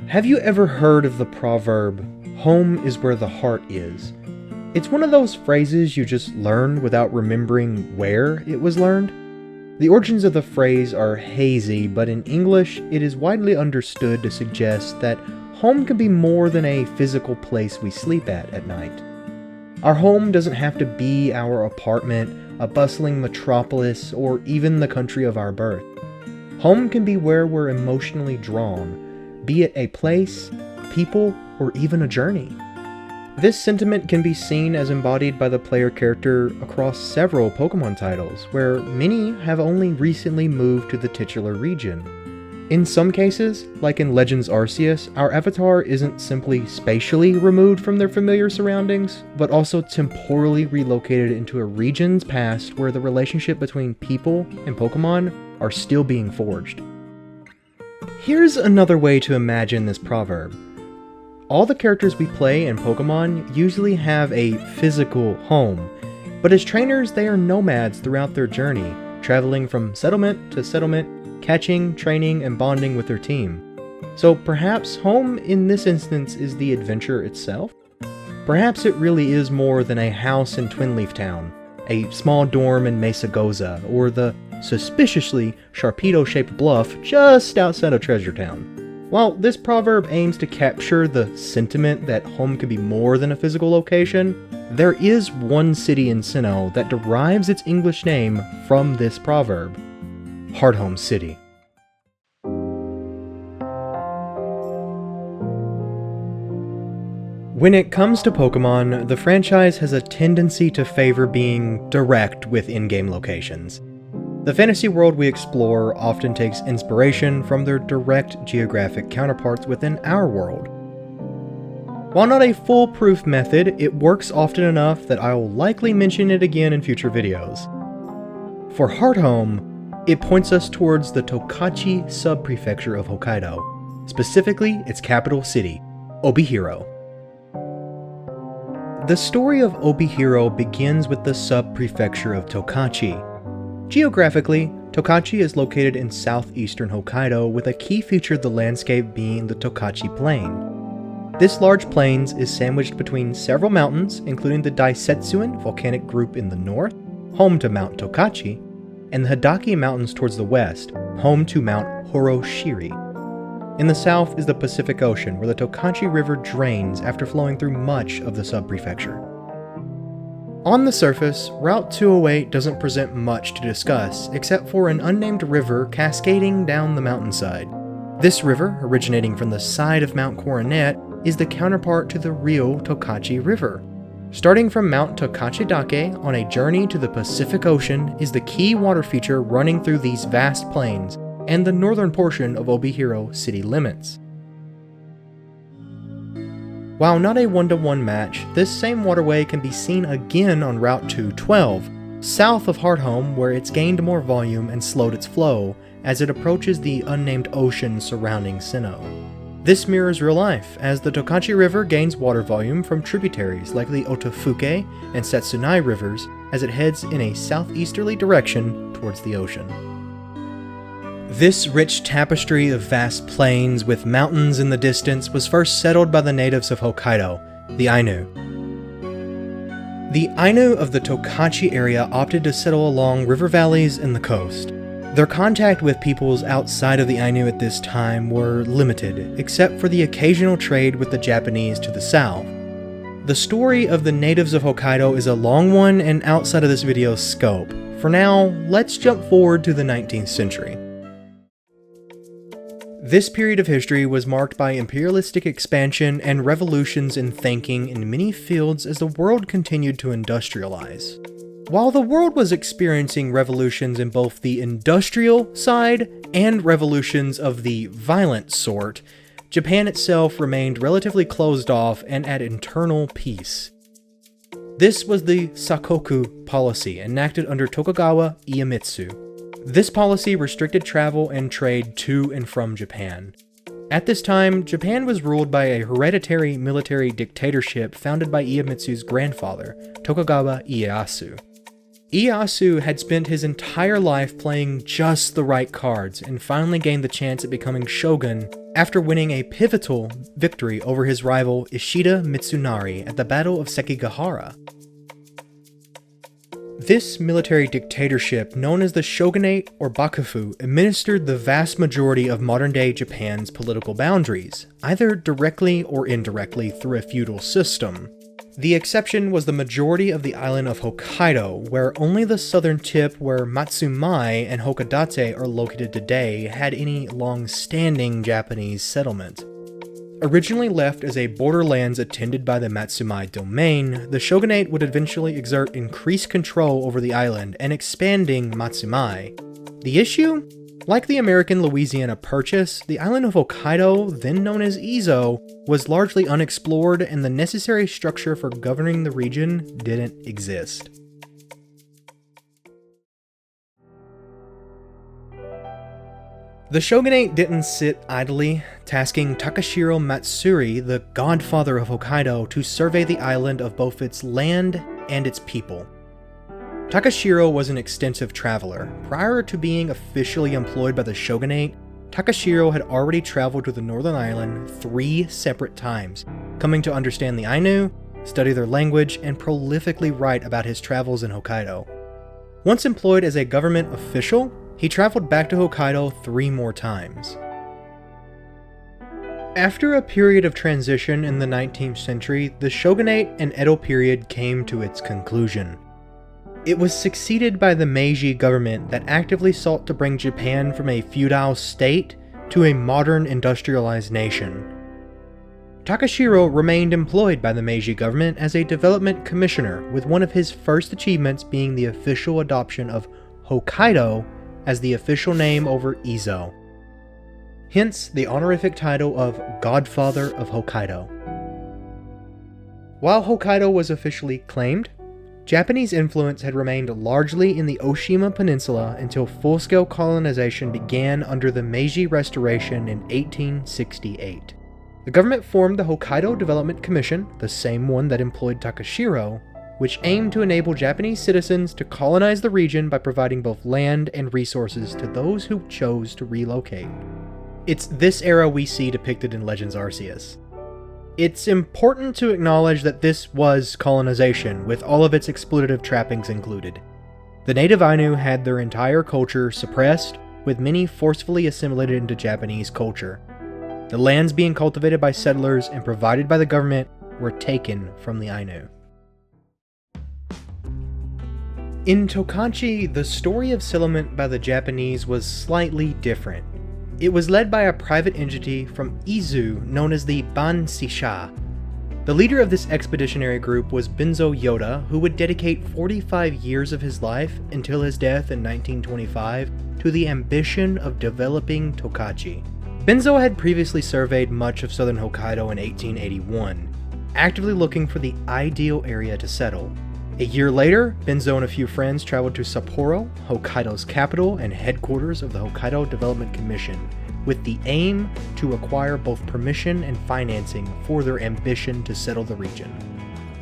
Have you ever heard of the proverb, "Home is where the heart is"? It's one of those phrases you just learn without remembering where it was learned. The origins of the phrase are hazy, but in English, it is widely understood to suggest that home can be more than a physical place we sleep at night. Our home doesn't have to be our apartment, a bustling metropolis, or even the country of our birth. Home can be where we're emotionally drawn, be it a place, people, or even a journey. This sentiment can be seen as embodied by the player character across several Pokémon titles, where many have only recently moved to the titular region. In some cases, like in Legends Arceus, our avatar isn't simply spatially removed from their familiar surroundings, but also temporally relocated into a region's past where the relationship between people and Pokémon are still being forged. Here's another way to imagine this proverb. All the characters we play in Pokémon usually have a physical home, but as trainers they are nomads throughout their journey, traveling from settlement to settlement, catching, training, and bonding with their team. So perhaps home in this instance is the adventure itself? Perhaps it really is more than a house in Twin Leaf Town, a small dorm in Mesa Goza, or the suspiciously Sharpedo-shaped bluff just outside of Treasure Town. While this proverb aims to capture the sentiment that home can be more than a physical location, there is one city in Sinnoh that derives its English name from this proverb: Hearthome City. When it comes to Pokémon, the franchise has a tendency to favor being direct with in-game locations. The fantasy world we explore often takes inspiration from their direct geographic counterparts within our world. While not a foolproof method, it works often enough that I will likely mention it again in future videos. For Hearthome, it points us towards the Tokachi sub-prefecture of Hokkaido, specifically its capital city, Obihiro. The story of Obihiro begins with the sub-prefecture of Tokachi. Geographically, Tokachi is located in southeastern Hokkaido, with a key feature of the landscape being the Tokachi Plain. This large plains is sandwiched between several mountains, including the Daisetsuan volcanic group in the north, home to Mount Tokachi, and the Hidaki Mountains towards the west, home to Mount Horoshiri. In the south is the Pacific Ocean, where the Tokachi River drains after flowing through much of the sub-prefecture. On the surface, Route 208 doesn't present much to discuss, except for an unnamed river cascading down the mountainside. This river, originating from the side of Mount Coronet, is the counterpart to the real Tokachi River. Starting from Mount Tokachidake on a journey to the Pacific Ocean is the key water feature running through these vast plains and the northern portion of Obihiro city limits. While not a one-to-one match, this same waterway can be seen again on Route 212, south of Hearthome, where it's gained more volume and slowed its flow as it approaches the unnamed ocean surrounding Sinnoh. This mirrors real life, as the Tokachi River gains water volume from tributaries like the Otofuke and Setsunai rivers as it heads in a southeasterly direction towards the ocean. This rich tapestry of vast plains with mountains in the distance was first settled by the natives of Hokkaido, the Ainu. The Ainu of the Tokachi area opted to settle along river valleys and the coast. Their contact with peoples outside of the Ainu at this time were limited, except for the occasional trade with the Japanese to the south. The story of the natives of Hokkaido is a long one and outside of this video's scope. For now, let's jump forward to the 19th century. This period of history was marked by imperialistic expansion and revolutions in thinking in many fields as the world continued to industrialize. While the world was experiencing revolutions in both the industrial side and revolutions of the violent sort, Japan itself remained relatively closed off and at internal peace. This was the Sakoku policy enacted under Tokugawa Iemitsu. This policy restricted travel and trade to and from Japan. At this time, Japan was ruled by a hereditary military dictatorship founded by Iemitsu's grandfather, Tokugawa Ieyasu. Ieyasu had spent his entire life playing just the right cards and finally gained the chance at becoming shogun after winning a pivotal victory over his rival Ishida Mitsunari at the Battle of Sekigahara. This military dictatorship, known as the shogunate or bakufu, administered the vast majority of modern-day Japan's political boundaries, either directly or indirectly through a feudal system. The exception was the majority of the island of Hokkaido, where only the southern tip where Matsumai and Hokkaido are located today had any long-standing Japanese settlement. Originally left as a borderlands attended by the Matsumai domain, the shogunate would eventually exert increased control over the island and expanding Matsumai. The issue? Like the American Louisiana Purchase, the island of Hokkaido, then known as Izo, was largely unexplored and the necessary structure for governing the region didn't exist. The shogunate didn't sit idly, tasking Takeshiro Matsuura, the godfather of Hokkaido, to survey the island of both its land and its people. Takeshiro was an extensive traveler. Prior to being officially employed by the shogunate, Takeshiro had already traveled to the northern island 3 separate times, coming to understand the Ainu, study their language, and prolifically write about his travels in Hokkaido. Once employed as a government official, he traveled back to Hokkaido 3 more times. After a period of transition in the 19th century, the shogunate and Edo period came to its conclusion. It was succeeded by the Meiji government that actively sought to bring Japan from a feudal state to a modern industrialized nation. Takeshiro remained employed by the Meiji government as a development commissioner, with one of his first achievements being the official adoption of Hokkaido as the official name over Izo. Hence the honorific title of Godfather of Hokkaido. While Hokkaido was officially claimed, Japanese influence had remained largely in the Oshima Peninsula until full-scale colonization began under the Meiji Restoration in 1868. The government formed the Hokkaido Development Commission, the same one that employed Takeshiro, which aimed to enable Japanese citizens to colonize the region by providing both land and resources to those who chose to relocate. It's this era we see depicted in Legends Arceus. It's important to acknowledge that this was colonization, with all of its exploitative trappings included. The native Ainu had their entire culture suppressed, with many forcefully assimilated into Japanese culture. The lands being cultivated by settlers and provided by the government were taken from the Ainu. In Tokachi, the story of settlement by the Japanese was slightly different. It was led by a private entity from Izu known as the Bansisha. The leader of this expeditionary group was Benzo Yoda, who would dedicate 45 years of his life until his death in 1925 to the ambition of developing Tokachi. Benzo had previously surveyed much of southern Hokkaido in 1881, actively looking for the ideal area to settle. A year later, Benzo and a few friends traveled to Sapporo, Hokkaido's capital and headquarters of the Hokkaido Development Commission, with the aim to acquire both permission and financing for their ambition to settle the region.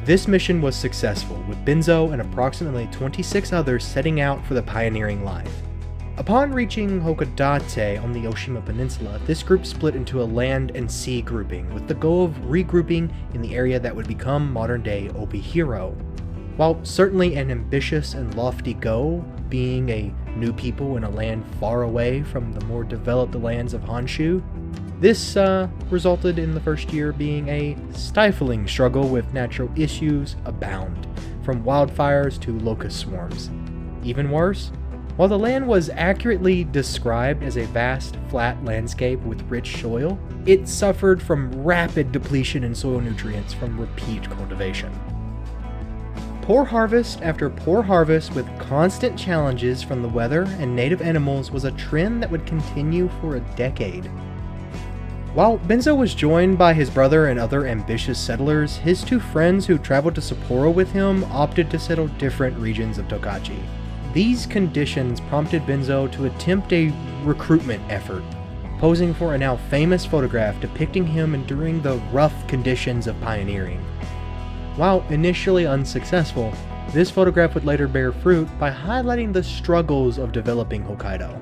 This mission was successful, with Benzo and approximately 26 others setting out for the pioneering life. Upon reaching Hokkaido on the Oshima Peninsula, this group split into a land and sea grouping, with the goal of regrouping in the area that would become modern-day Obihiro. While certainly an ambitious and lofty goal, being a new people in a land far away from the more developed lands of Honshu, this resulted in the first year being a stifling struggle with natural issues abound, from wildfires to locust swarms. Even worse, while the land was accurately described as a vast, flat landscape with rich soil, it suffered from rapid depletion in soil nutrients from repeat cultivation. Poor harvest after poor harvest with constant challenges from the weather and native animals was a trend that would continue for a decade. While Benzo was joined by his brother and other ambitious settlers, his 2 friends who traveled to Sapporo with him opted to settle different regions of Tokachi. These conditions prompted Benzo to attempt a recruitment effort, posing for a now famous photograph depicting him enduring the rough conditions of pioneering. While initially unsuccessful, This photograph would later bear fruit by highlighting the struggles of developing Hokkaido.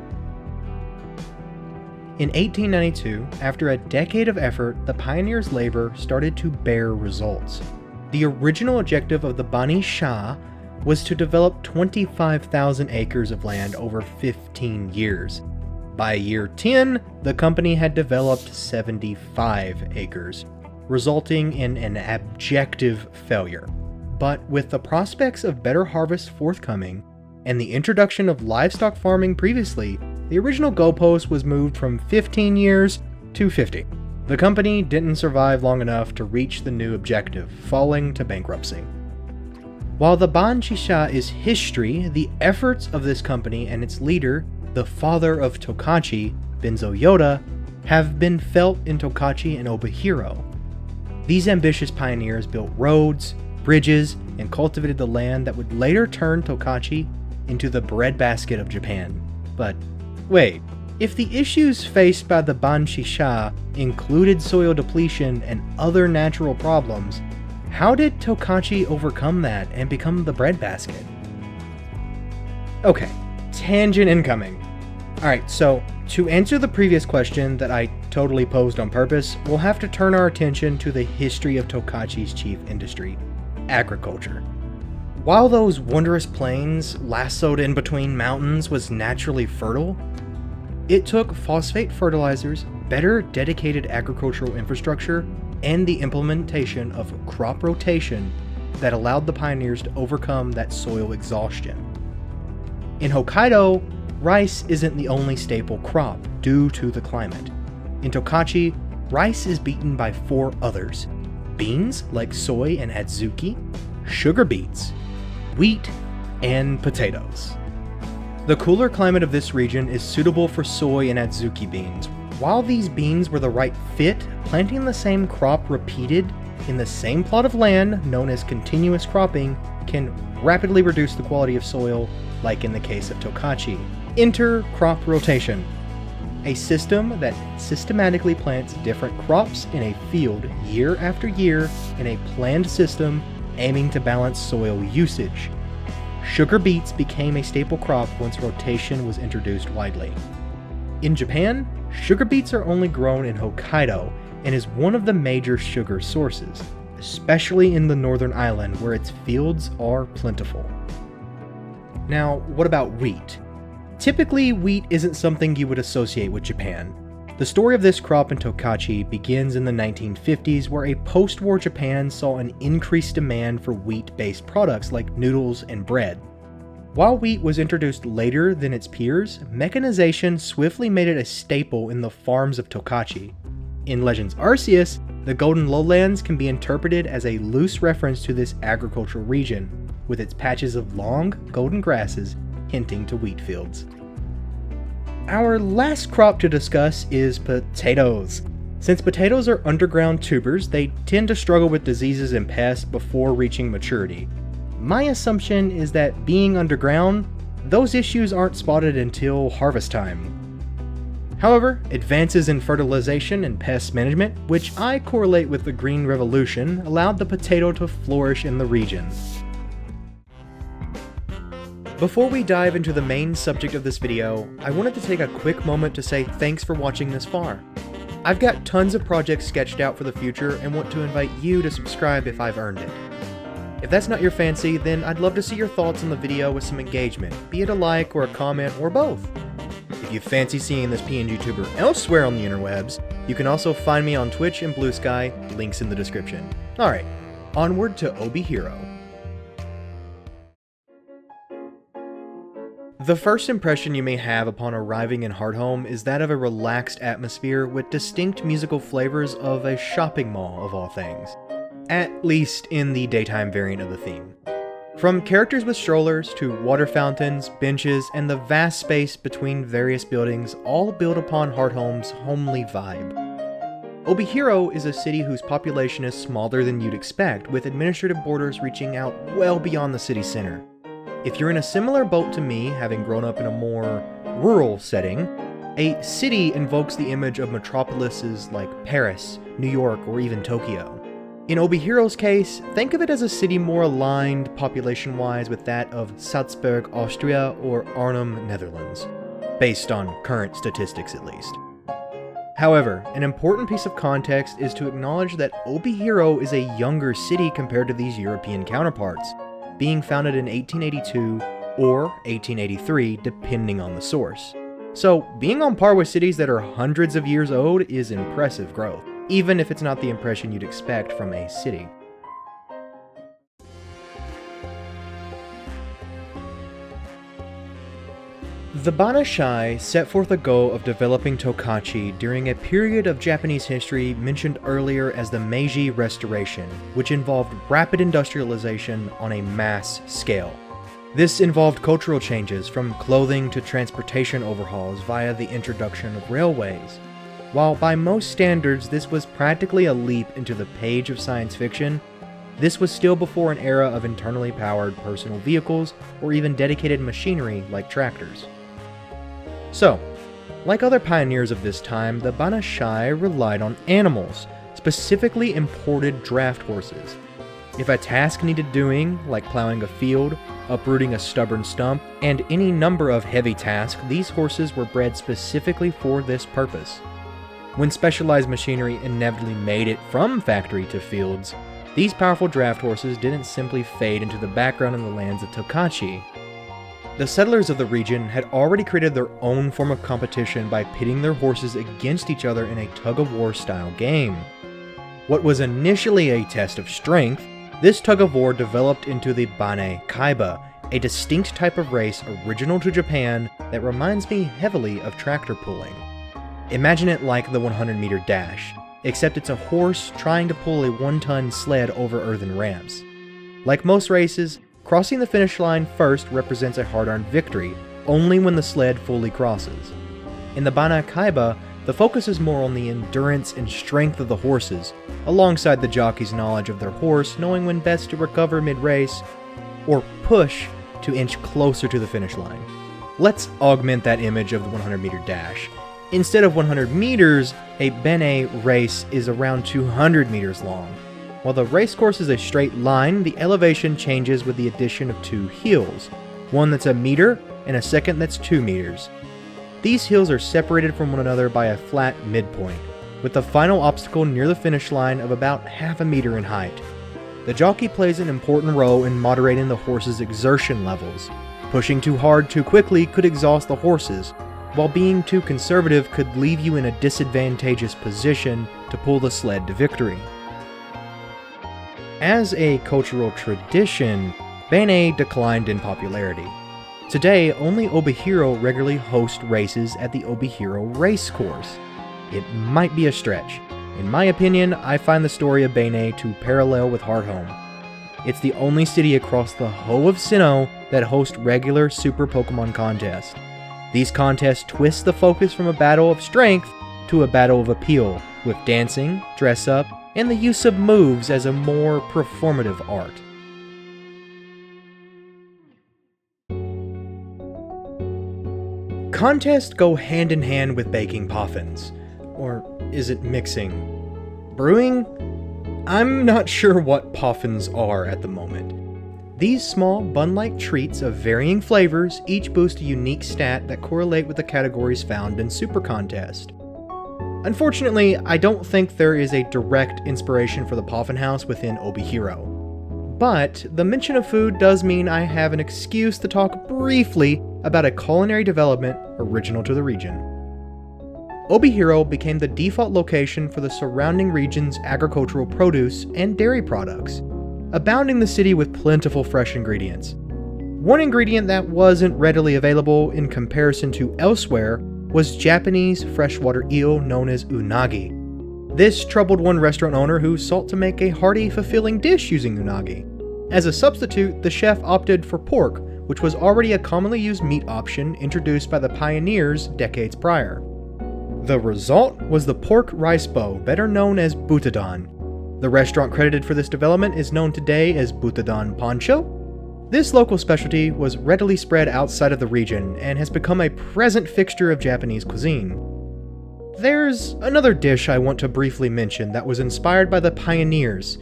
In 1892, after a decade of effort, the pioneers' labor started to bear results. The original objective of the Banei Sha was to develop 25,000 acres of land over 15 years. By year 10, the company had developed 75 acres, resulting in an abject failure. But with the prospects of better harvests forthcoming, and the introduction of livestock farming previously, the original goalpost was moved from 15 years to 50. The company didn't survive long enough to reach the new objective, falling to bankruptcy. While the Banei Sha is history, the efforts of this company and its leader, the father of Tokachi, Benzo Yoda, have been felt in Tokachi and Obihiro. These ambitious pioneers built roads, bridges, and cultivated the land that would later turn Tokachi into the breadbasket of Japan. But wait, if the issues faced by the Banei Sha included soil depletion and other natural problems, how did Tokachi overcome that and become the breadbasket? Okay, tangent incoming. Alright, so to answer the previous question that I totally posed on purpose, we'll have to turn our attention to the history of Tokachi's chief industry, agriculture. While those wondrous plains lassoed in between mountains was naturally fertile, it took phosphate fertilizers, better dedicated agricultural infrastructure, and the implementation of crop rotation that allowed the pioneers to overcome that soil exhaustion. In Hokkaido, rice isn't the only staple crop due to the climate. In Tokachi, rice is beaten by 4 others: beans like soy and adzuki, sugar beets, wheat, and potatoes. The cooler climate of this region is suitable for soy and adzuki beans. While these beans were the right fit, planting the same crop repeated in the same plot of land, known as continuous cropping, can rapidly reduce the quality of soil, like in the case of Tokachi. Enter crop rotation, a system that systematically plants different crops in a field year after year in a planned system aiming to balance soil usage. Sugar beets became a staple crop once rotation was introduced widely. In Japan, sugar beets are only grown in Hokkaido and is one of the major sugar sources, especially in the northern island where its fields are plentiful. Now, what about wheat? Typically, wheat isn't something you would associate with Japan. The story of this crop in Tokachi begins in the 1950s, where a post-war Japan saw an increased demand for wheat-based products like noodles and bread. While wheat was introduced later than its peers, mechanization swiftly made it a staple in the farms of Tokachi. In Legends Arceus, the Golden Lowlands can be interpreted as a loose reference to this agricultural region, with its patches of long, golden grasses hinting to wheat fields. Our last crop to discuss is potatoes. Since potatoes are underground tubers, they tend to struggle with diseases and pests before reaching maturity. My assumption is that being underground, those issues aren't spotted until harvest time. However, advances in fertilization and pest management, which I correlate with the Green Revolution, allowed the potato to flourish in the region. Before we dive into the main subject of this video, I wanted to take a quick moment to say thanks for watching this far. I've got tons of projects sketched out for the future and want to invite you to subscribe if I've earned it. If that's not your fancy, then I'd love to see your thoughts on the video with some engagement, be it a like or a comment or both. If you fancy seeing this PNG tuber elsewhere on the interwebs, you can also find me on Twitch and Blue Sky, links in the description. Alright, onward to Obihiro. The first impression you may have upon arriving in Hearthome is that of a relaxed atmosphere with distinct musical flavors of a shopping mall of all things. At least in the daytime variant of the theme. From characters with strollers to water fountains, benches, and the vast space between various buildings all build upon Hearthome's homely vibe. Obihiro is a city whose population is smaller than you'd expect, with administrative borders reaching out well beyond the city center. If you're in a similar boat to me, having grown up in a more rural setting, a city invokes the image of metropolises like Paris, New York, or even Tokyo. In Obihiro's case, think of it as a city more aligned population-wise with that of Salzburg, Austria, or Arnhem, Netherlands, based on current statistics at least. However, an important piece of context is to acknowledge that Obihiro is a younger city compared to these European counterparts, being founded in 1882 or 1883 depending on the source. So, being on par with cities that are hundreds of years old is impressive growth, even if it's not the impression you'd expect from a city. The Banei set forth a goal of developing Tokachi during a period of Japanese history mentioned earlier as the Meiji Restoration, which involved rapid industrialization on a mass scale. This involved cultural changes from clothing to transportation overhauls via the introduction of railways. While by most standards this was practically a leap into the page of science fiction, this was still before an era of internally powered personal vehicles or even dedicated machinery like tractors. So, like other pioneers of this time, the Banei relied on animals, specifically imported draft horses. If a task needed doing, like plowing a field, uprooting a stubborn stump, and any number of heavy tasks, these horses were bred specifically for this purpose. When specialized machinery inevitably made it from factory to fields, these powerful draft horses didn't simply fade into the background in the lands of Tokachi. The settlers of the region had already created their own form of competition by pitting their horses against each other in a tug-of-war style game. What was initially a test of strength, this tug-of-war developed into the Banei Kaiba, a distinct type of race original to Japan that reminds me heavily of tractor pulling. Imagine it like the 100-meter dash, except it's a horse trying to pull a 1-ton sled over earthen ramps. Like most races, crossing the finish line first represents a hard-earned victory, only when the sled fully crosses. In the Banei Kaiba, the focus is more on the endurance and strength of the horses, alongside the jockey's knowledge of their horse, knowing when best to recover mid-race, or push to inch closer to the finish line. Let's augment that image of the 100-meter dash. Instead of 100 meters, a Banei race is around 200 meters long. While the race course is a straight line, the elevation changes with the addition of 2 hills, one that's 1 meter and a second that's 2 meters. These hills are separated from one another by a flat midpoint, with the final obstacle near the finish line of about half a meter in height. The jockey plays an important role in moderating the horse's exertion levels. Pushing too hard too quickly could exhaust the horses, while being too conservative could leave you in a disadvantageous position to pull the sled to victory. As a cultural tradition, Banei declined in popularity. Today, only Obihiro regularly hosts races at the Obihiro Racecourse. It might be a stretch. In my opinion, I find the story of Banei to parallel with Hearthome. It's the only city across the whole of Sinnoh that hosts regular Super Pokémon contests. These contests twist the focus from a battle of strength to a battle of appeal, with dancing, dress-up, and the use of moves as a more performative art. Contests go hand in hand with baking Poffins. Or is it mixing? Brewing? I'm not sure what Poffins are at the moment. These small, bun-like treats of varying flavors each boost a unique stat that correlate with the categories found in Super Contest. Unfortunately, I don't think there is a direct inspiration for the Poffin House within Obihiro. But the mention of food does mean I have an excuse to talk briefly about a culinary development original to the region. Obihiro became the default location for the surrounding region's agricultural produce and dairy products, abounding the city with plentiful fresh ingredients. One ingredient that wasn't readily available in comparison to elsewhere was Japanese freshwater eel known as unagi. This troubled one restaurant owner who sought to make a hearty, fulfilling dish using unagi. As a substitute, the chef opted for pork, which was already a commonly used meat option introduced by the pioneers decades prior. The result was the pork rice bowl, better known as butadon. The restaurant credited for this development is known today as Butadon Pancho. This local specialty was readily spread outside of the region and has become a present fixture of Japanese cuisine. There's another dish I want to briefly mention that was inspired by the pioneers,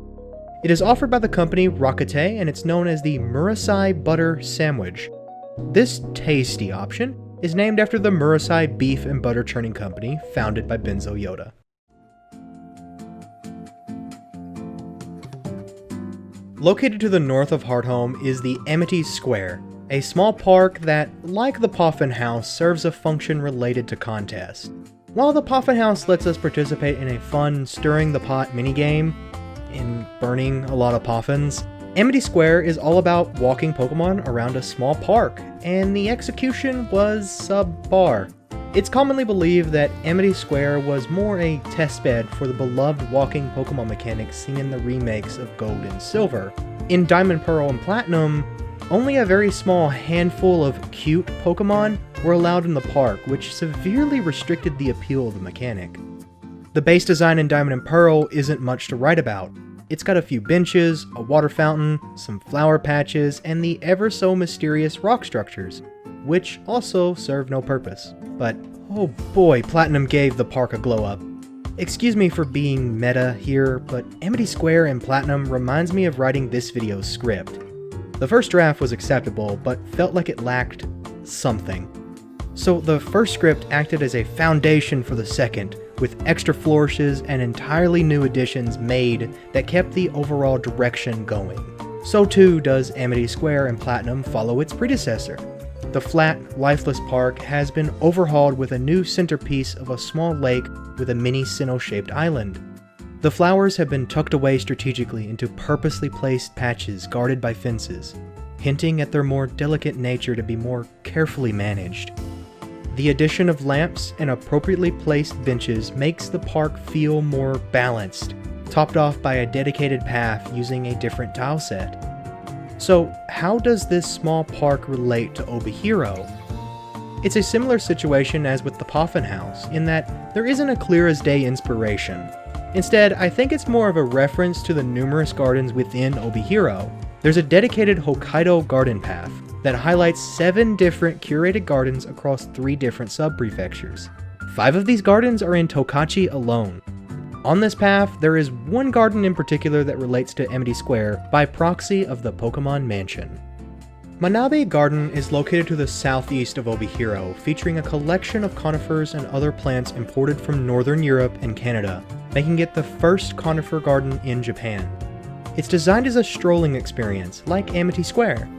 It is offered by the company Rakute, and it's known as the Murasai Butter Sandwich. This tasty option is named after the Murasai Beef and Butter Churning Company, founded by Benzo Yoda. Located to the north of Hearthome is the Amity Square, a small park that, like the Poffin House, serves a function related to contest. While the Poffin House lets us participate in a fun stirring the pot minigame, in burning a lot of Poffins, Amity Square is all about walking Pokemon around a small park, and the execution was subpar. It's commonly believed that Amity Square was more a testbed for the beloved walking Pokemon mechanics seen in the remakes of Gold and Silver. In Diamond, Pearl, and Platinum, only a very small handful of cute Pokemon were allowed in the park, which severely restricted the appeal of the mechanic. The base design in Diamond and Pearl isn't much to write about. It's got a few benches, a water fountain, some flower patches, and the ever so mysterious rock structures, which also serve no purpose. But oh boy, Platinum gave the park a glow up. Excuse me for being meta here, but Amity Square and Platinum reminds me of writing this video's script. The first draft was acceptable, but felt like it lacked something. So the first script acted as a foundation for the second, with extra flourishes and entirely new additions made that kept the overall direction going. So too does Amity Square and Platinum follow its predecessor. The flat, lifeless park has been overhauled with a new centerpiece of a small lake with a mini Sinnoh-shaped island. The flowers have been tucked away strategically into purposely placed patches guarded by fences, hinting at their more delicate nature to be more carefully managed. The addition of lamps and appropriately placed benches makes the park feel more balanced, topped off by a dedicated path using a different tile set. So, how does this small park relate to Obihiro? It's a similar situation as with the Poffin House, in that there isn't a clear-as-day inspiration. Instead, I think it's more of a reference to the numerous gardens within Obihiro. There's a dedicated Hokkaido garden path that highlights 7 different curated gardens across 3 different sub-prefectures. 5 of these gardens are in Tokachi alone. On this path, there is one garden in particular that relates to Amity Square by proxy of the Pokemon Mansion. Manabe Garden is located to the southeast of Obihiro, featuring a collection of conifers and other plants imported from Northern Europe and Canada, making it the first conifer garden in Japan. It's designed as a strolling experience, like Amity Square.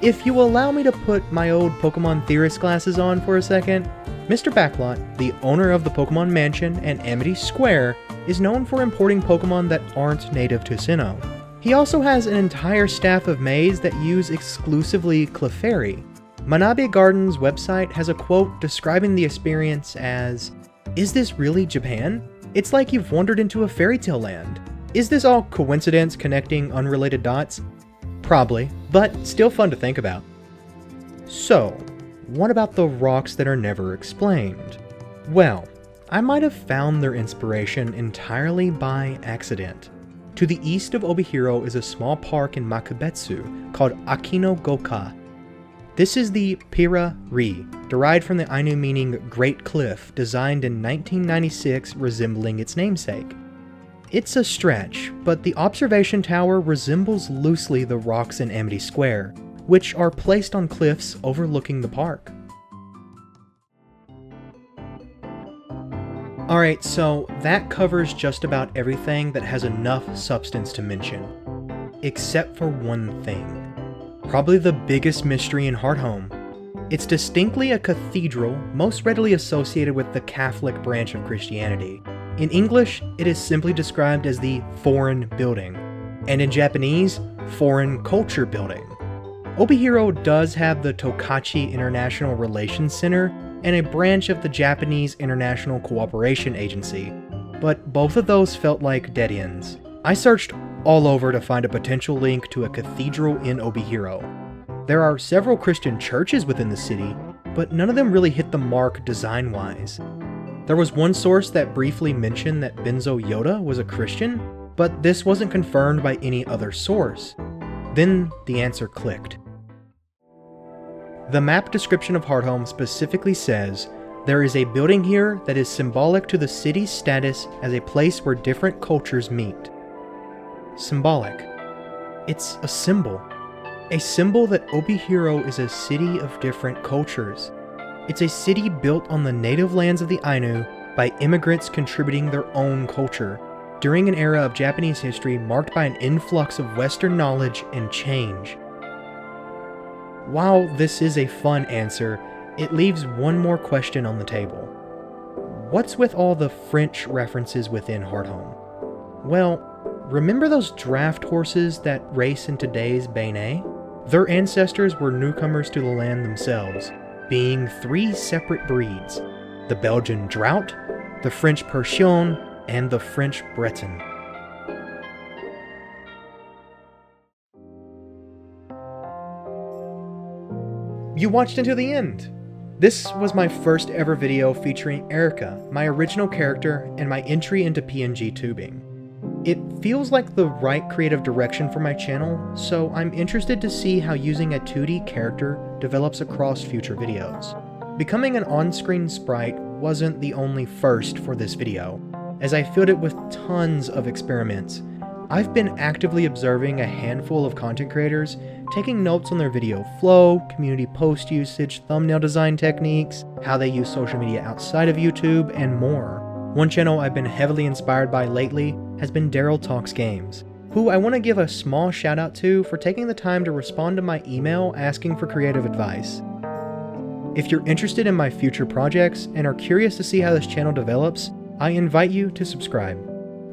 If you will allow me to put my old Pokemon theorist glasses on for a second, Mr. Backlot, the owner of the Pokemon Mansion and Amity Square, is known for importing Pokemon that aren't native to Sinnoh. He also has an entire staff of maids that use exclusively Clefairy. Manabe Garden's website has a quote describing the experience as, "Is this really Japan? It's like you've wandered into a fairy tale land. Is this all coincidence connecting unrelated dots? Probably, but still fun to think about." So, what about the rocks that are never explained? Well, I might have found their inspiration entirely by accident. To the east of Obihiro is a small park in Makubetsu called Akino Goka. This is the Pira-ri, derived from the Ainu meaning Great Cliff, designed in 1996 resembling its namesake. It's a stretch, but the observation tower resembles loosely the rocks in Amity Square, which are placed on cliffs overlooking the park. Alright, so that covers just about everything that has enough substance to mention. Except for one thing. Probably the biggest mystery in Hearthome. It's distinctly a cathedral, most readily associated with the Catholic branch of Christianity. In English, it is simply described as the Foreign Building, and in Japanese, Foreign Culture Building. Obihiro does have the Tokachi International Relations Center and a branch of the Japanese International Cooperation Agency, but both of those felt like dead ends. I searched all over to find a potential link to a cathedral in Obihiro. There are several Christian churches within the city, but none of them really hit the mark design-wise. There was one source that briefly mentioned that Benzo Yoda was a Christian, but this wasn't confirmed by any other source. Then the answer clicked. The map description of Hearthome specifically says, "There is a building here that is symbolic to the city's status as a place where different cultures meet." Symbolic. It's a symbol. A symbol that Obihiro is a city of different cultures. It's a city built on the native lands of the Ainu by immigrants contributing their own culture, during an era of Japanese history marked by an influx of Western knowledge and change. While this is a fun answer, it leaves one more question on the table. What's with all the French references within Hearthome? Well, remember those draft horses that race in today's Banei? Their ancestors were newcomers to the land themselves, being 3 separate breeds: the Belgian Drought, the French Persian, and the French Breton. You watched until the end! This was my first ever video featuring Erica, my original character, and my entry into PNG tubing. It feels like the right creative direction for my channel, so I'm interested to see how using a 2D character develops across future videos. Becoming an on-screen sprite wasn't the only first for this video, as I filled it with tons of experiments. I've been actively observing a handful of content creators, taking notes on their video flow, community post usage, thumbnail design techniques, how they use social media outside of YouTube, and more. One channel I've been heavily inspired by lately has been Daryl Talks Games, who I want to give a small shout out to for taking the time to respond to my email asking for creative advice. If you're interested in my future projects and are curious to see how this channel develops, I invite you to subscribe.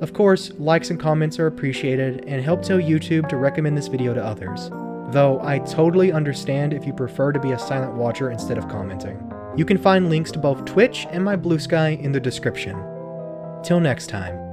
Of course, likes and comments are appreciated and help tell YouTube to recommend this video to others, though I totally understand if you prefer to be a silent watcher instead of commenting. You can find links to both Twitch and my Blue Sky in the description. Till next time.